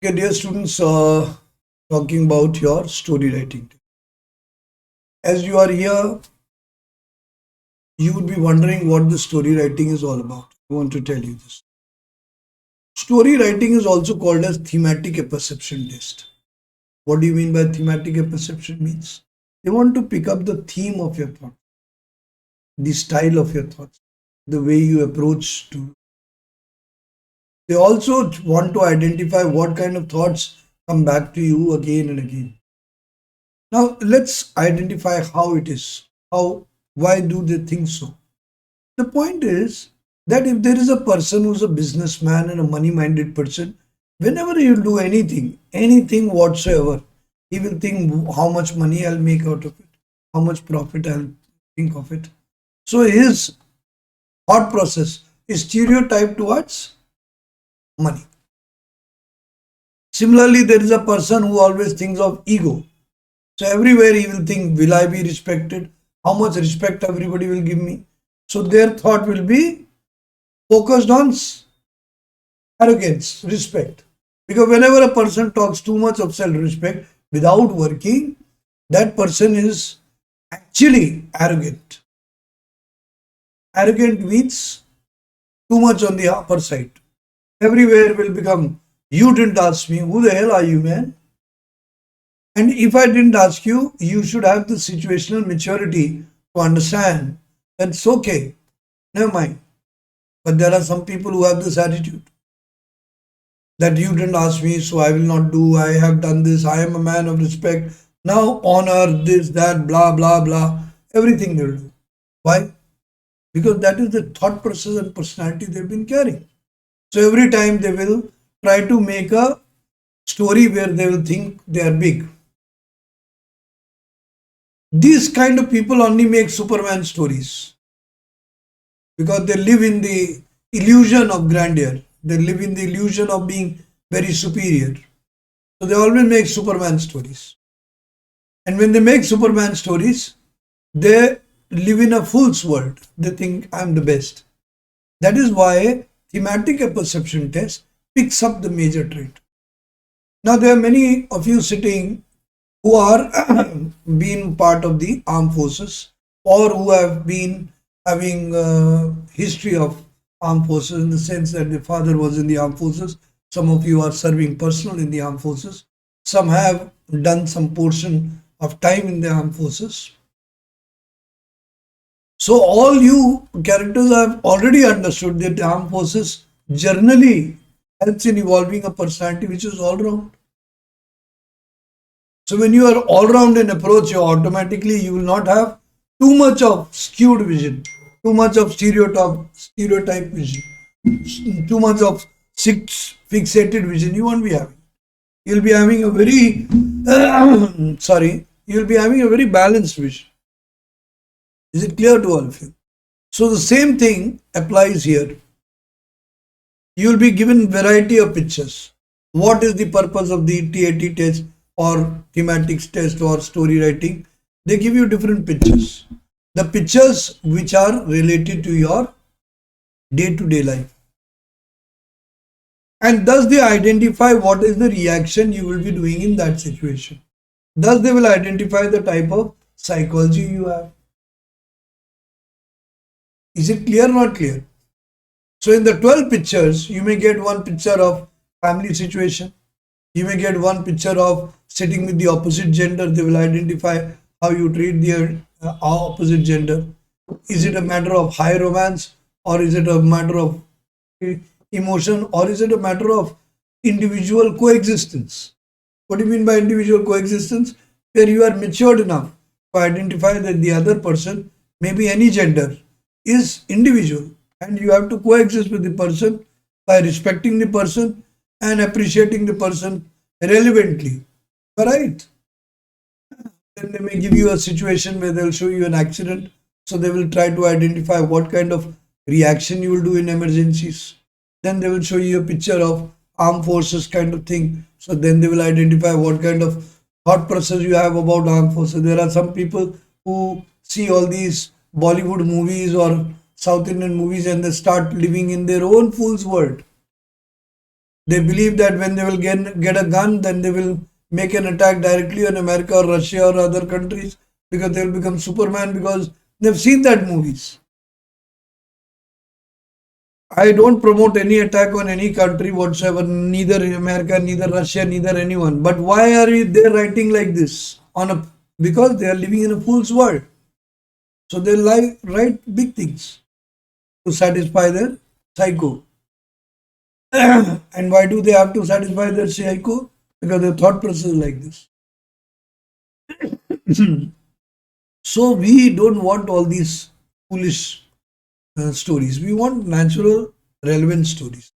Okay, dear students, talking about your story writing. As you are here, you would be wondering what the story writing is all about. I want to tell you this. Story writing is also called as thematic apperception test. What do you mean by thematic apperception means? They want to pick up the theme of your thought, the style of your thoughts, the way you approach to. They also want to identify what kind of thoughts come back to you again and again. Now let's identify how it is. Why do they think so? The point is that if there is a person who's a businessman and a money-minded person, whenever you do anything whatsoever, he will think how much money I'll make out of it, how much profit I'll think of it. So his thought process is stereotyped towards money. Similarly, there is a person who always thinks of ego. So everywhere he will think, will I be respected? How much respect everybody will give me? So their thought will be focused on arrogance, respect. Because whenever a person talks too much of self-respect without working, that person is actually arrogant. Arrogant means too much on the upper side. Everywhere will become, you didn't ask me, who the hell are you, man? And if I didn't ask you, you should have the situational maturity to understand that it's okay, never mind. But there are some people who have this attitude that you didn't ask me, so I will not do, I have done this, I am a man of respect, now honor, this, that, blah, blah, blah, everything they will do. Why? Because that is the thought process and personality they've been carrying. So every time they will try to make a story where they will think they are big. These kind of people only make Superman stories because they live in the illusion of grandeur. They live in the illusion of being very superior. So they always make Superman stories. And when they make Superman stories, they live in a fool's world. They think I'm the best. That is why thematic apperception test picks up the major trait. Now there are many of you sitting who are been part of the armed forces or who have been having history of armed forces in the sense that the father was in the armed forces. Some of you are serving personal in the armed forces. Some have done some portion of time in the armed forces. So all you characters have already understood that the armed forces generally helps in evolving a personality which is all round. So when you are all round in approach, you will not have too much of skewed vision, too much of stereotype vision, too much of fixated vision. You won't be having. You'll be having a very you'll be having a very balanced vision. Is it clear to all of you? So the same thing applies here. You will be given variety of pictures. What is the purpose of the TAT test or thematics test or story writing? They give you different pictures. The pictures which are related to your day-to-day life. And thus they identify what is the reaction you will be doing in that situation. Thus they will identify the type of psychology you have. Is it clear or not clear? So in the 12 pictures, you may get one picture of family situation. You may get one picture of sitting with the opposite gender. They will identify how you treat the opposite gender. Is it a matter of high romance, or is it a matter of emotion, or is it a matter of individual coexistence? What do you mean by individual coexistence? Where you are matured enough to identify that the other person, maybe any gender, is individual, and you have to coexist with the person by respecting the person and appreciating the person relevantly. Right? Then they may give you a situation where they'll show you an accident, so they will try to identify what kind of reaction you will do in emergencies. Then they will show you a picture of armed forces kind of thing, so then they will identify what kind of thought process you have about armed forces. There are some people who see all these Bollywood movies or South Indian movies and they start living in their own fool's world. They believe that when they will get a gun, then they will make an attack directly on America or Russia or other countries because they will become Superman because they've seen that movies. I don't promote any attack on any country whatsoever, neither America, neither Russia, neither anyone. But why are they writing like this? Because they are living in a fool's world. So they write big things to satisfy their psycho. And why do they have to satisfy their psycho? Because their thought process is like this. So we don't want all these foolish stories. We want natural, relevant stories.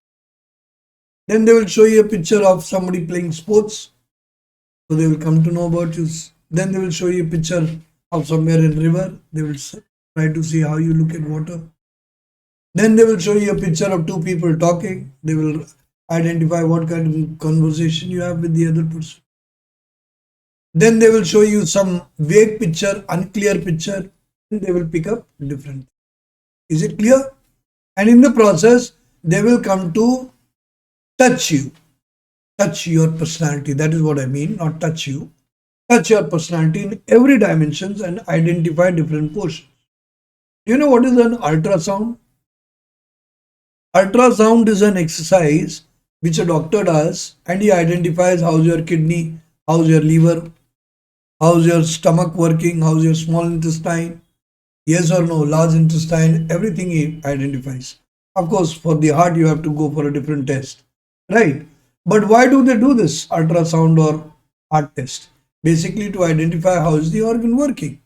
Then they will show you a picture of somebody playing sports. So they will come to know about you. Then they will show you a picture of somewhere in river. They will try to see how you look at water. Then they will show you a picture of two people talking. They will identify what kind of conversation you have with the other person. Then they will show you some vague picture, unclear picture, and they will pick up different. Is it clear? And in the process, they will come to touch you, touch your personality. That is what I mean, not touch you. Touch your personality in every dimensions and identify different portions. Do you know what is an ultrasound? Ultrasound is an exercise which a doctor does and he identifies how's your kidney, how's your liver, how's your stomach working, how's your small intestine, yes or no, large intestine, everything he identifies. Of course, for the heart you have to go for a different test, right? But why do they do this ultrasound or heart test? Basically to identify how is the organ working.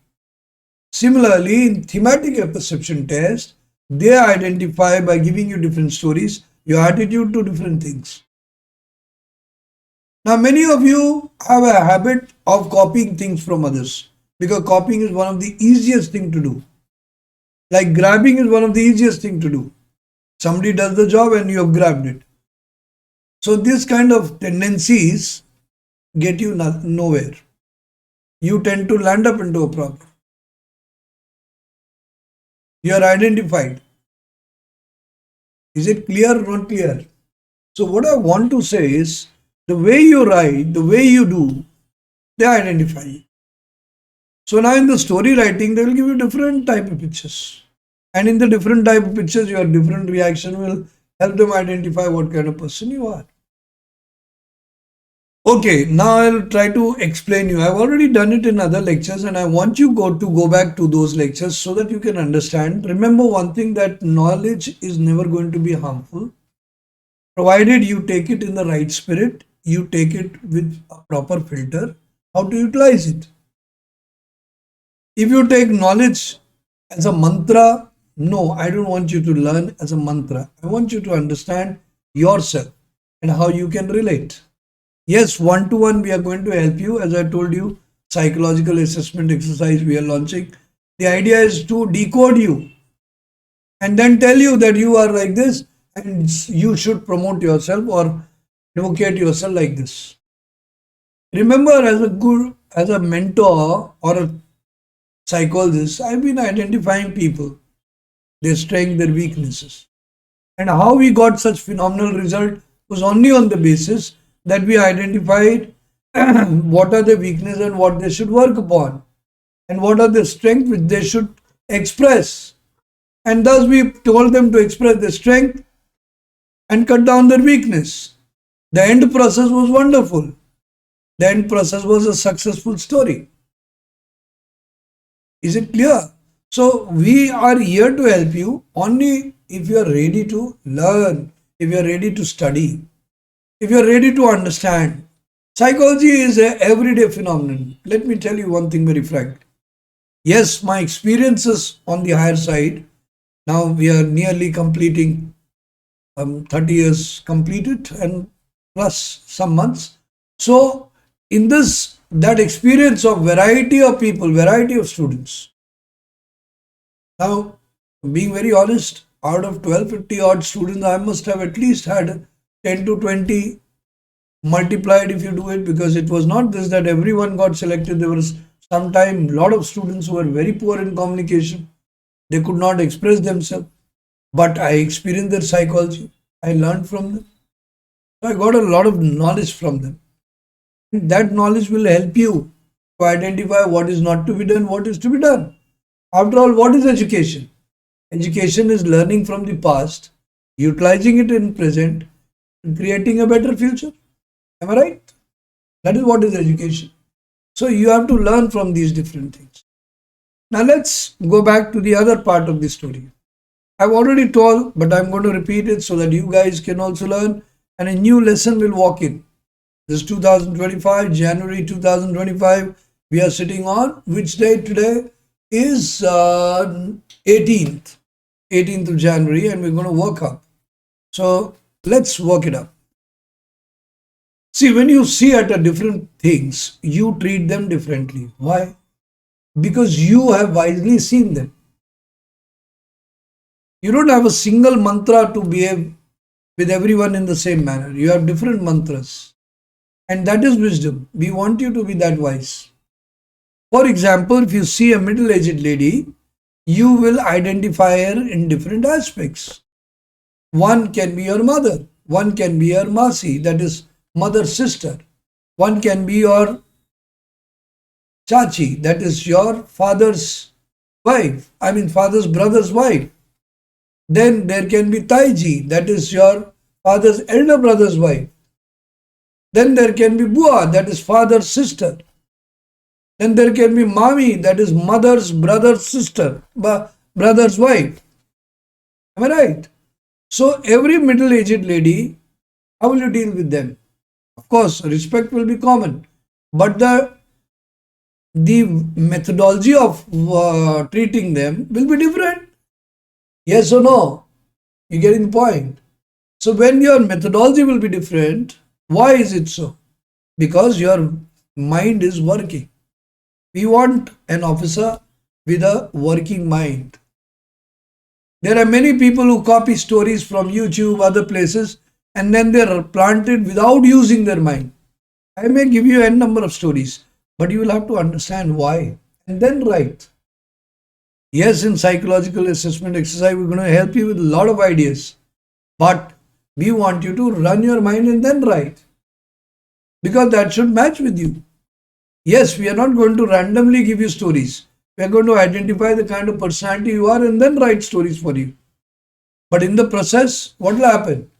Similarly, in thematic perception test, they identify by giving you different stories, your attitude to different things. Now, many of you have a habit of copying things from others because copying is one of the easiest thing to do. Like grabbing is one of the easiest thing to do. Somebody does the job and you have grabbed it. So this kind of tendencies get you nowhere. You tend to land up into a problem. You are identified. Is it clear or not clear? So what I want to say is, the way you write, the way you do, they identify you. So now in the story writing, they will give you different type of pictures. And in the different type of pictures, your different reaction will help them identify what kind of person you are. Okay, now I'll try to explain you. I've already done it in other lectures and I want you to go back to those lectures so that you can understand. Remember one thing, that knowledge is never going to be harmful, provided you take it in the right spirit, you take it with a proper filter, how to utilize it. If you take knowledge as a mantra, no, I don't want you to learn as a mantra. I want you to understand yourself and how you can relate. Yes, one-to-one we are going to help you. As I told you, psychological assessment exercise we are launching. The idea is to decode you and then tell you that you are like this and you should promote yourself or advocate yourself like this. Remember, as a mentor or a psychologist, I've been identifying people, their strengths, their weaknesses. And how we got such phenomenal result was only on the basis that we identified what are the weaknesses and what they should work upon, and what are the strengths which they should express. And thus we told them to express their strength and cut down their weakness. The end process was wonderful. The end process was a successful story. Is it clear? So we are here to help you only if you are ready to learn, if you are ready to study, if you are ready to understand. Psychology is an everyday phenomenon. Let me tell you one thing very frank. Yes, my experiences on the higher side, now we are nearly completing 30 years completed and plus some months. So in that experience of variety of people, variety of students. Now, being very honest, out of 1250 odd students, I must have at least had 10 to 20 multiplied if you do it, because it was not this that everyone got selected. There was sometimes a lot of students who were very poor in communication. They could not express themselves. But I experienced their psychology. I learned from them. So I got a lot of knowledge from them. And that knowledge will help you to identify what is not to be done, what is to be done. After all, what is education? Education is learning from the past, utilizing it in present, and creating a better future. Am I right? That is what is education. So you have to learn from these different things. Now let's go back to the other part of the story. I've already told, but I'm going to repeat it so that you guys can also learn and a new lesson will walk in. This 2025, January 2025, we are sitting on which date today is 18th of January, and we're going to work up. So let's work it up. See, when you see at a different things, you treat them differently. Why? Because you have wisely seen them. You don't have a single mantra to behave with everyone in the same manner. You have different mantras. And that is wisdom. We want you to be that wise. For example, if you see a middle-aged lady, you will identify her in different aspects. One can be your mother. One can be your masi, that is mother sister. One can be your chachi, that is your father's wife. Father's brother's wife. Then there can be taiji, that is your father's elder brother's wife. Then there can be bua, that is father's sister. Then there can be mami, that is mother's brother's sister, brother's wife. Am I right? So every middle-aged lady, how will you deal with them? Of course, respect will be common, but the methodology of treating them will be different. Yes or no? You getting the point? So when your methodology will be different, why is it so? Because your mind is working. We want an officer with a working mind. There are many people who copy stories from YouTube, other places, and then they are planted without using their mind. I may give you a number of stories, but you will have to understand why and then write. Yes, in psychological assessment exercise, we're going to help you with a lot of ideas, but we want you to run your mind and then write, because that should match with you. Yes, we are not going to randomly give you stories. We are going to identify the kind of personality you are and then write stories for you. But in the process, what will happen?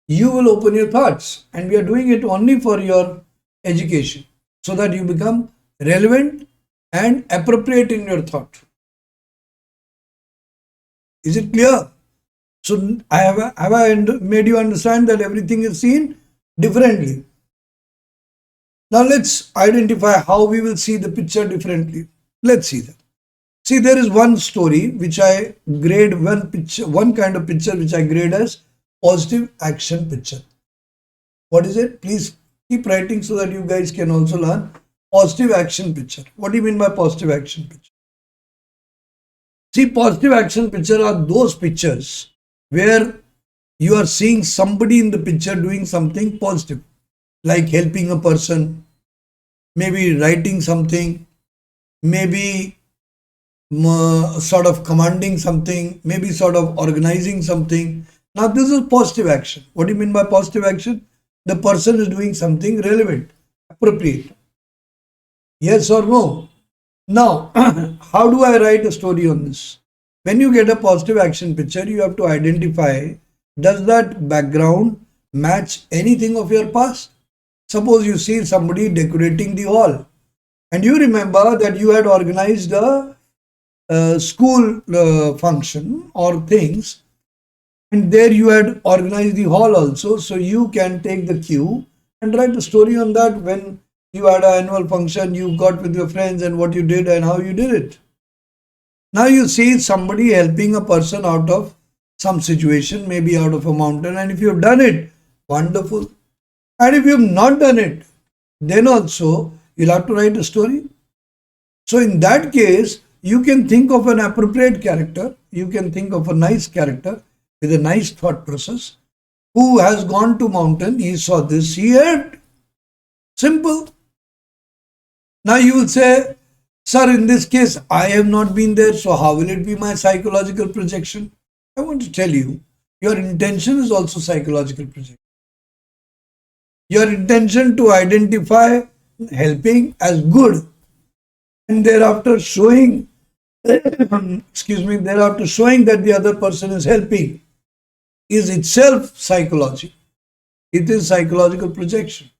You will open your thoughts, and we are doing it only for your education so that you become relevant and appropriate in your thought. Is it clear? So have I made you understand that everything is seen differently? Now let's identify how we will see the picture differently. Let's see that. See, there is one story which I grade one kind of picture which I grade as positive action picture. What is it? Please keep writing so that you guys can also learn. Positive action picture. What do you mean by positive action picture? See, positive action picture are those pictures where you are seeing somebody in the picture doing something positive, like helping a person, maybe writing something, maybe sort of commanding something, maybe sort of organizing something. Now this is positive action. What do you mean by positive action? The person is doing something relevant, appropriate. Yes or no? Now, how do I write a story on this? When you get a positive action picture, you have to identify, does that background match anything of your past? Suppose you see somebody decorating the hall, and you remember that you had organized a school function or things, and there you had organized the hall also, so you can take the cue and write a story on that. When you had an annual function, you got with your friends and what you did and how you did it. Now you see somebody helping a person out of some situation, maybe out of a mountain, and if you have done it, wonderful. And if you have not done it, then also you'll have to write a story. So in that case, you can think of an appropriate character, you can think of a nice character with a nice thought process, who has gone to mountain, he saw this, he helped. Simple. Now you will say, sir, in this case, I have not been there, so how will it be my psychological projection? I want to tell you, your intention is also psychological projection. your intention to identify helping as good, and thereafter showing thereafter showing that the other person is helping is itself psychology. It is psychological projection.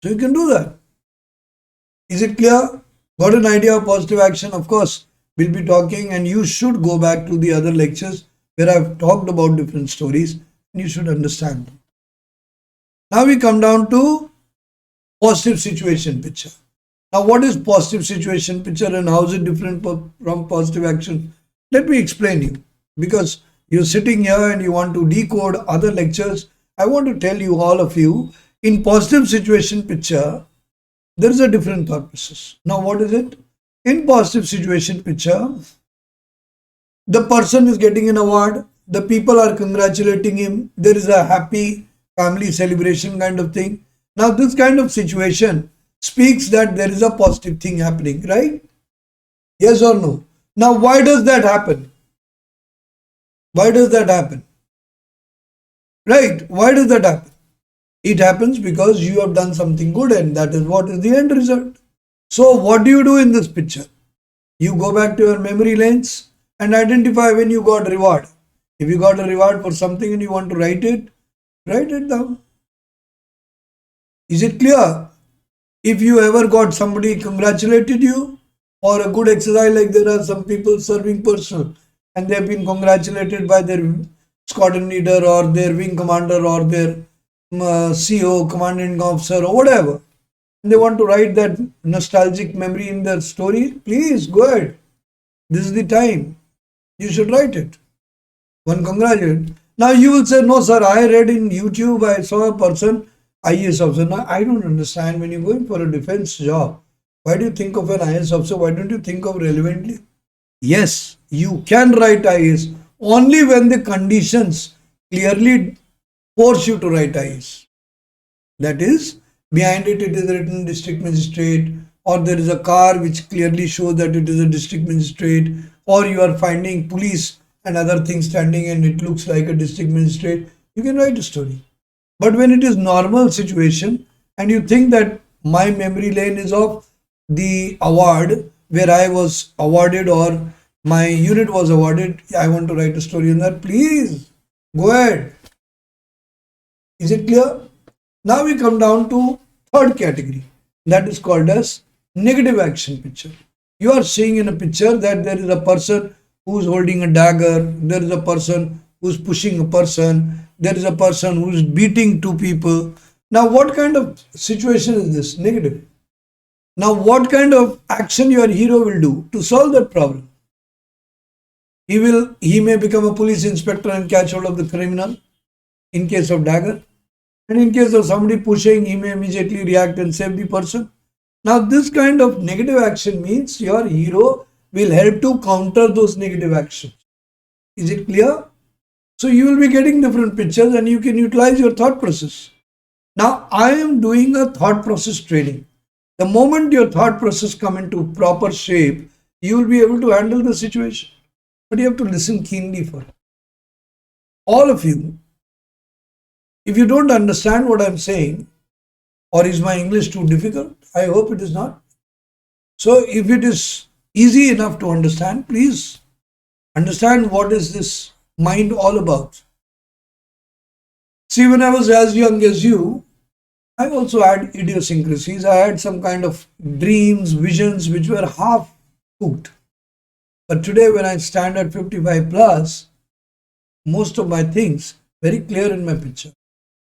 So you can do that. Is it clear? Got an idea of positive action? Of course, we'll be talking, and you should go back to the other lectures where I've talked about different stories, and you should understand them. Now we come down to positive situation picture. Now, what is positive situation picture and how is it different from positive action? Let me explain you, because you're sitting here and you want to decode other lectures. I want to tell you, all of you, in positive situation picture, there is a different thought process. Now, what is it? In positive situation picture, the person is getting an award, the people are congratulating him, there is a happy family celebration kind of thing. Now, this kind of situation speaks that there is a positive thing happening, right? Yes or no? Now, why does that happen? Why does that happen? Right? Why does that happen? It happens because you have done something good, and that is what is the end result. So what do you do in this picture? You go back to your memory lanes and identify when you got reward. If you got a reward for something and you want to write it down. Is it clear? If you ever got somebody congratulated you or a good exercise, like there are some people serving personnel and they have been congratulated by their squadron leader or their wing commander or their CO, commanding officer or whatever, and they want to write that nostalgic memory in their story, please go ahead. This is the time. You should write it. One congratulate. Now you will say, no sir, I read in YouTube, I saw a person, IAS officer. Now I don't understand, when you're going for a defense job, why do you think of an IAS officer? Why don't you think of relevantly? Yes, you can write IAS only when the conditions clearly force you to write IAS. That is, behind it is written district magistrate, or there is a car which clearly shows that it is a district magistrate, or you are finding police and other things standing and it looks like a district magistrate. You can write a story. But when it is normal situation and you think that my memory lane is of the award where I was awarded or my unit was awarded, I want to write a story on that, please go ahead. Is it clear? Now we come down to third category, that is called as negative action picture. You are seeing in a picture that there is a person who is holding a dagger, there is a person who is pushing a person, there is a person who is beating two people. Now what kind of situation is this? Negative. Now what kind of action your hero will do to solve that problem? He may become a police inspector and catch hold of the criminal in case of dagger. And in case of somebody pushing, he may immediately react and save the person. Now this kind of negative action means your hero will help to counter those negative actions. Is it clear? So you will be getting different pictures and you can utilize your thought process. Now I am doing a thought process training. The moment your thought process come into proper shape, you will be able to handle the situation. But you have to listen keenly for it. All of you, if you don't understand what I'm saying, or is my English too difficult? I hope it is not. So if it is easy enough to understand, please understand what is this mind all about. See, when I was as young as you, I also had idiosyncrasies. I had some kind of dreams, visions which were half cooked. But today when I stand at 55 plus, most of my things very clear in my picture.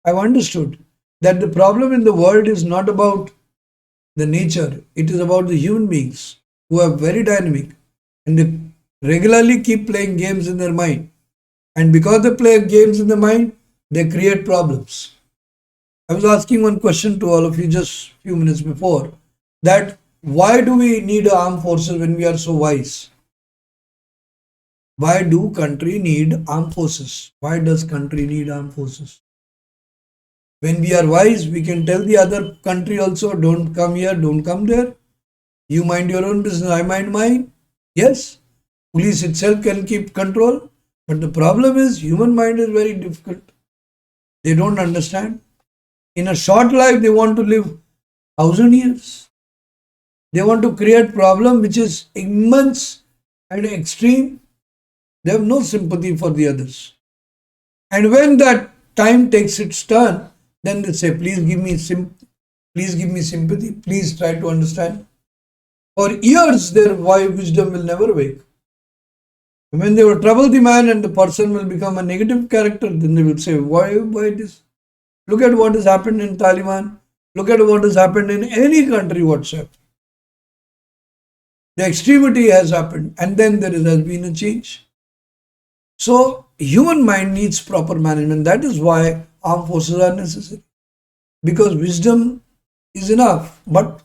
I've understood that the problem in the world is not about the nature, it is about the human beings who are very dynamic and they regularly keep playing games in their mind. And because they play games in the mind, they create problems. I was asking one question to all of you just a few minutes before, that why do we need armed forces when we are so wise? Why do country need armed forces? Why does country need armed forces? When we are wise, we can tell the other country also, don't come here, don't come there. You mind your own business, I mind mine. Yes, police itself can keep control. But the problem is, human mind is very difficult. They don't understand. In a short life, they want to live 1,000 years. They want to create problem which is immense and extreme. They have no sympathy for the others. And when that time takes its turn, then they say, please give me sympathy, please try to understand. For years, their wisdom will never wake. When they will trouble the man and the person will become a negative character, then they will say, why this? Look at what has happened in Taliban. Look at what has happened in any country whatsoever. The extremity has happened and then there has been a change. So, human mind needs proper management. That is why armed forces are necessary. Because wisdom is enough, but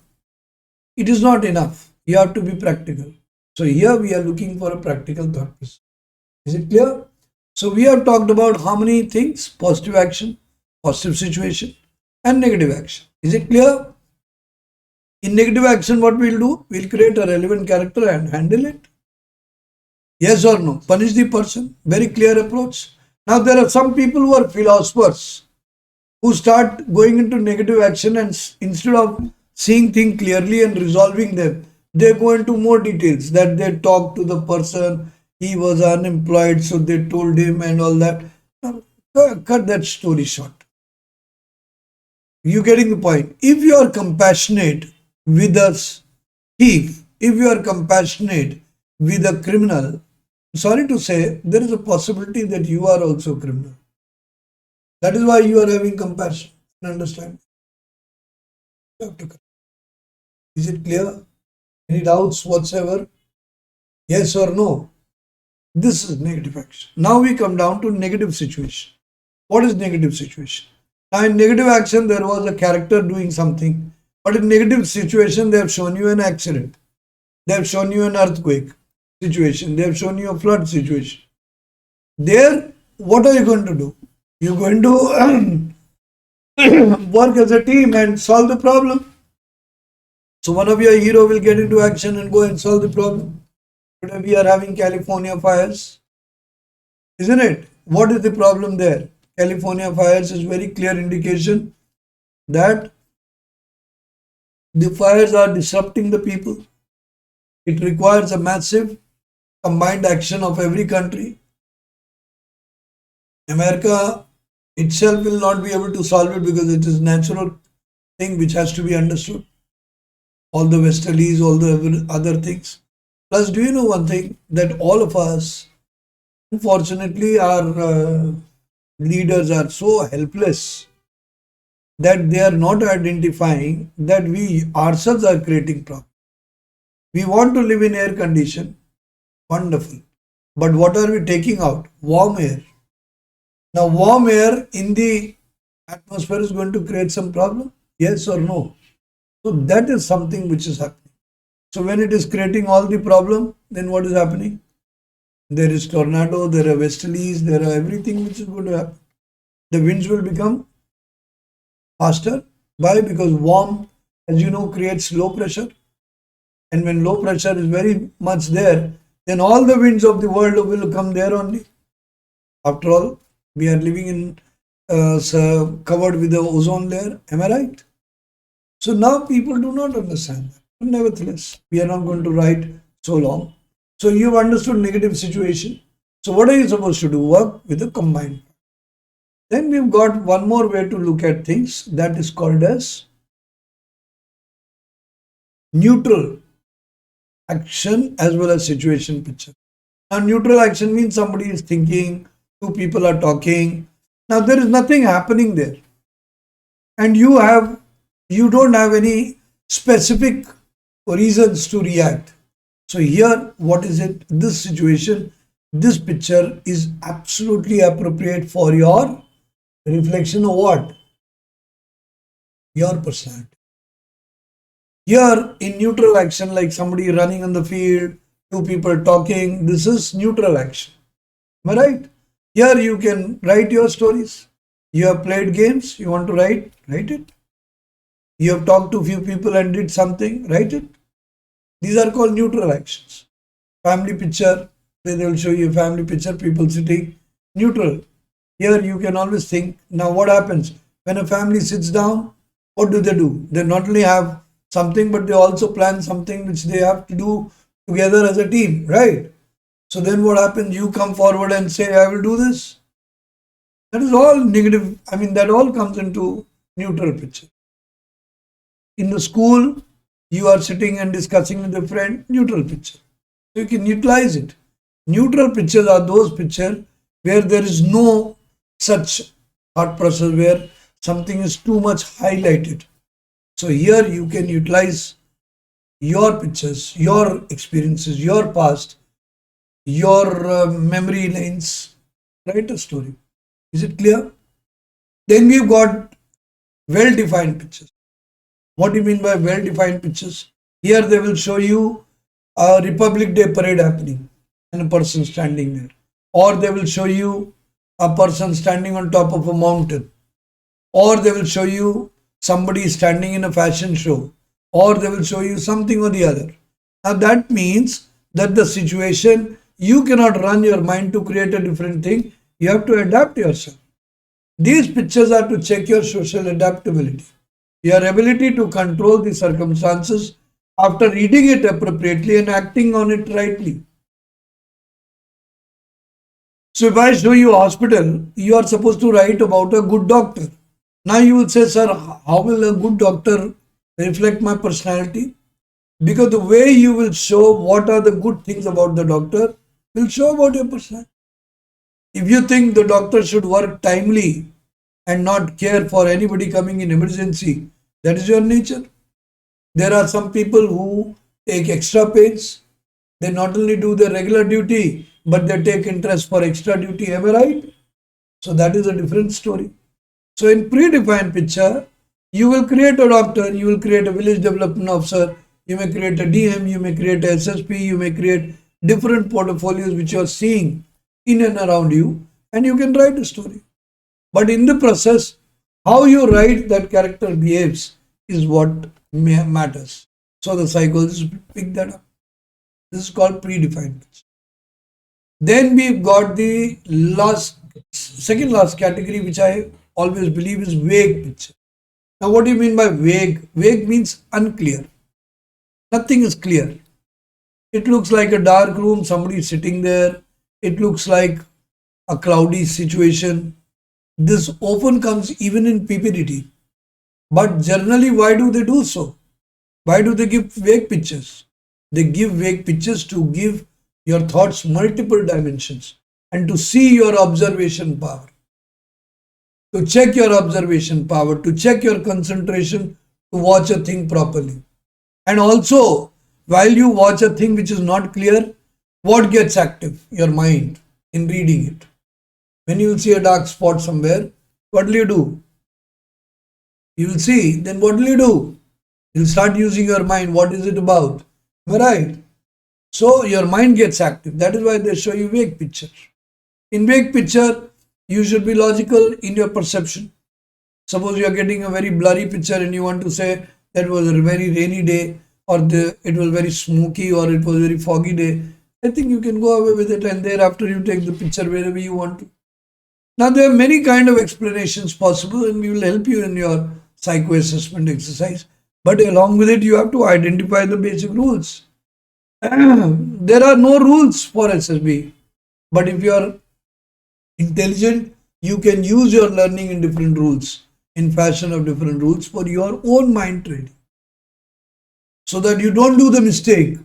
it is not enough. You have to be practical. So, here we are looking for a practical thought process. Is it clear? So, we have talked about how many things? Positive action, positive situation, and negative action. Is it clear? In negative action, what we'll do? We'll create a relevant character and handle it. Yes or no? Punish the person. Very clear approach. Now, there are some people who are philosophers who start going into negative action and instead of seeing things clearly and resolving them, they go into more details that they talk to the person, he was unemployed, so they told him and all that. Now, cut that story short. You getting the point? If you are compassionate with a thief, if you are compassionate with a criminal, sorry to say, there is a possibility that you are also a criminal. That is why you are having compassion and understanding. Is it clear? Any doubts whatsoever? Yes or no? This is negative action. Now we come down to negative situation. What is negative situation? Now in negative action, there was a character doing something. But in negative situation, they have shown you an accident. They have shown you an earthquake situation. They have shown you a flood situation. There, what are you going to do? You're going to work as a team and solve the problem. So one of your hero will get into action and go and solve the problem. Today we are having California fires. Isn't it? What is the problem there? California fires is very clear indication that the fires are disrupting the people. It requires a massive combined action of every country. America itself will not be able to solve it because it is a natural thing which has to be understood. All the westerlies, all the other things. Plus, do you know one thing? That all of us, unfortunately, our leaders are so helpless that they are not identifying that we ourselves are creating problems. We want to live in air condition. Wonderful. But what are we taking out? Warm air. Now, warm air in the atmosphere is going to create some problem. Yes or no? So that is something which is happening. So when it is creating all the problem, then what is happening? There is tornado, there are westerlies, there are everything which is going to happen. The winds will become faster. Why? Because warm, as you know, creates low pressure. And when low pressure is very much there, then all the winds of the world will come there only. After all, we are living in covered with the ozone layer. Am I right? So now people do not understand that. But nevertheless, we are not going to write so long. So you've understood negative situation. So what are you supposed to do? Work with a combined. Then we've got one more way to look at things, that is called as neutral action as well as situation picture. Now neutral action means somebody is thinking, two people are talking. Now there is nothing happening there. And you don't have any specific reasons to react. So here, what is it? This situation, this picture is absolutely appropriate for your reflection of what? Your personality. Here in neutral action, like somebody running on the field, two people talking, this is neutral action. Am I right? Here you can write your stories. You have played games, you want to write it. You have talked to few people and did something, write it. These are called neutral actions. Family picture, they will show you a family picture, people sitting, neutral. Here you can always think, now what happens? When a family sits down, what do? They not only have something, but they also plan something which they have to do together as a team, right? So then what happens? You come forward and say, I will do this. That is all negative. I mean, that all comes into neutral picture. In the school, you are sitting and discussing with a friend, neutral picture. So you can utilize it. Neutral pictures are those pictures where there is no such thought process where something is too much highlighted. So here you can utilize your pictures, your experiences, your past, your memory lanes, write a story. Is it clear? Then we've got well-defined pictures. What do you mean by well-defined pictures? Here they will show you a Republic Day parade happening and a person standing there. Or they will show you a person standing on top of a mountain. Or they will show you somebody standing in a fashion show. Or they will show you something or the other. Now that means that the situation, you cannot run your mind to create a different thing. You have to adapt yourself. These pictures are to check your social adaptability, your ability to control the circumstances after reading it appropriately and acting on it rightly. So if I show you a hospital, you are supposed to write about a good doctor. Now you will say, sir, how will a good doctor reflect my personality? Because the way you will show what are the good things about the doctor will show about your personality. If you think the doctor should work timely and not care for anybody coming in emergency, that is your nature. There are some people who take extra pains. They not only do their regular duty, but they take interest for extra duty. Am I right? So that is a different story. So in predefined picture, you will create a doctor, you will create a village development officer, you may create a DM, you may create a SSP, you may create different portfolios which you are seeing in and around you, and you can write a story. But in the process, how you write that character behaves is what matters. So the psychologists pick that up. This is called predefined picture. Then we've got the second last category, which I always believe is vague picture. Now, what do you mean by vague? Vague means unclear. Nothing is clear. It looks like a dark room, somebody is sitting there. It looks like a cloudy situation. This often comes even in PPDT. But generally, why do they do so? Why do they give vague pictures? They give vague pictures to give your thoughts multiple dimensions and to see your observation power, to check your observation power, to check your concentration, to watch a thing properly. And also, while you watch a thing which is not clear, what gets active? Your mind in reading it. When you will see a dark spot somewhere, what will you do? You will see, then what will you do? You'll start using your mind. What is it about? Am I right? So your mind gets active. That is why they show you vague picture. In vague picture, you should be logical in your perception. Suppose you are getting a very blurry picture and you want to say that was a very rainy day, or it was very smoky, or it was a very foggy day. I think you can go away with it, and thereafter you take the picture wherever you want to. Now there are many kind of explanations possible, and we will help you in your psycho-assessment exercise. But along with it, you have to identify the basic rules. There are no rules for SSB. But if you are intelligent, you can use your learning in different rules, in fashion of different rules for your own mind training. So that you don't do the mistake.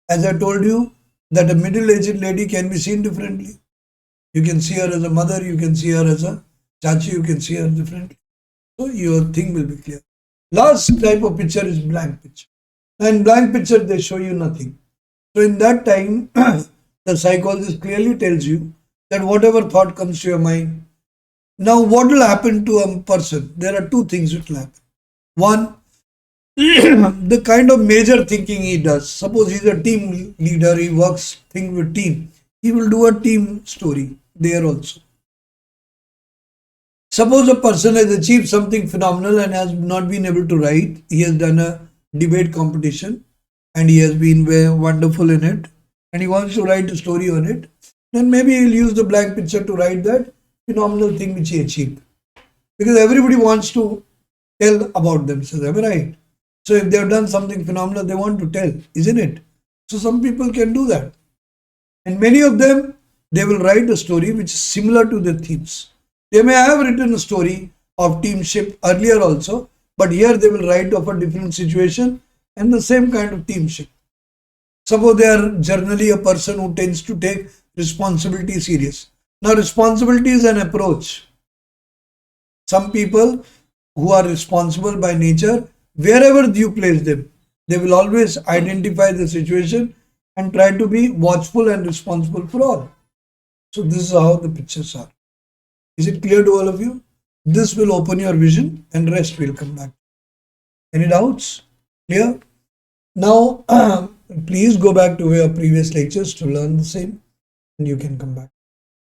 As I told you, that a middle-aged lady can be seen differently. You can see her as a mother, you can see her as a chachi, you can see her differently. So your thing will be clear. Last type of picture is blank picture. Now in blank picture, they show you nothing. So in that time, the psychologist clearly tells you that whatever thought comes to your mind. Now what will happen to a person? There are two things which will happen. One, the kind of major thinking he does. Suppose he's a team leader, he works thing with team. He will do a team story there also. Suppose a person has achieved something phenomenal and has not been able to write. He has done a debate competition and he has been very wonderful in it, and he wants to write a story on it. Then maybe he'll use the blank picture to write that phenomenal thing which he achieved. because everybody wants to tell about themselves, am I right? So if they have done something phenomenal, they want to tell, isn't it? So some people can do that. And many of them, they will write a story which is similar to their themes. They may have written a story of teamship earlier also, but here they will write of a different situation and the same kind of teamship. Suppose they are generally a person who tends to take responsibility serious. Now responsibility is an approach. Some people who are responsible by nature, wherever you place them, they will always identify the situation and try to be watchful and responsible for all. So this is how the pictures are. Is it clear to all of you? This will open your vision and rest will come back. Any doubts? Clear? Now, please go back to your previous lectures to learn the same and you can come back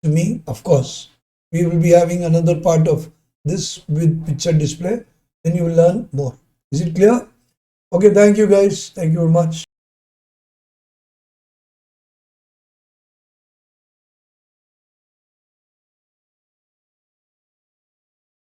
to me. Of course, we will be having another part of this with picture display. Then you will learn more. Is it clear? Okay, thank you guys. Thank you very much.